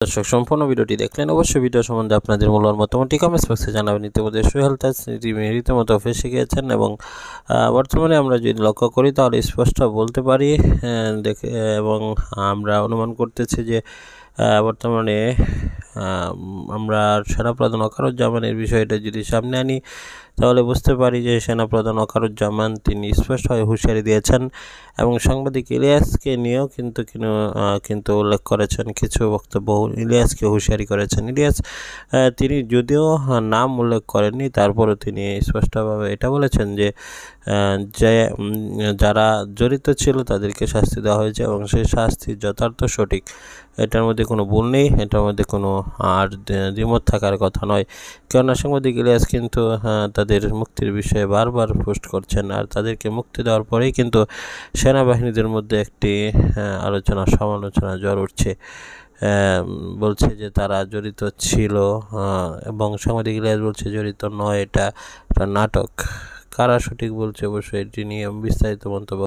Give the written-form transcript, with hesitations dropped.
দর্শক সম্পূর্ণ ভিডিওটি দেখলেন। অবশ্যই ভিডিও সম্বন্ধে আপনাদের মূল্যবান মতামতটি কমেন্টস বক্সে জানাবেন। ইতিমধ্যে সোহেল তাজ রীতিমতো ফেসে গিয়েছেন এবং বর্তমানে আমরা যদি লক্ষ্য করি তাহলে স্পষ্ট বলতে পারি দেখে এবং আমরা অনুমান করতেছি যে বর্তমানে আমরা সেনাপ্রধান ওয়াকারুজ্জামানের বিষয়টা যদি সামনে আনি তাহলে বুঝতে পারি যে সেনাপ্রধান ওয়াকারুজ্জামান তিনি স্পষ্টভাবে হুঁশিয়ারি দিয়েছেন এবং সাংবাদিক ইলিয়াসকে নিয়েও কিন্তু উল্লেখ করেছেন, কিছু বক্তব্য ইলিয়াসকে হুঁশিয়ারি করেছেন। ইলিয়াস তিনি যদিও নাম উল্লেখ করেননি, তারপরও তিনি স্পষ্টভাবে এটা বলেছেন যে যারা জড়িত ছিল তাদেরকে শাস্তি দেওয়া হয়েছে এবং সেই শাস্তি যথার্থ সঠিক, এটার মধ্যে কোনো ভুল নেই, এটার মধ্যে কোনো আর দ্বিমত থাকার কথা নয়। কেননা সাংবাদিক ইলিয়াস কিন্তু তাদের মুক্তির বিষয়ে বারবার পোস্ট করছেন, আর তাদেরকে মুক্তি দেওয়ার পরেই কিন্তু সেনাবাহিনীদের মধ্যে একটি সমালোচনা ঝড় উঠছে। বলছে যে তারা জড়িত ছিল এবং সাংবাদিক ইলিয়াস বলছে জড়িত নয়, এটা নাটক। কারা সঠিক বলছে অবশ্যই এটি নিয়ে বিস্তারিত মন্তব্য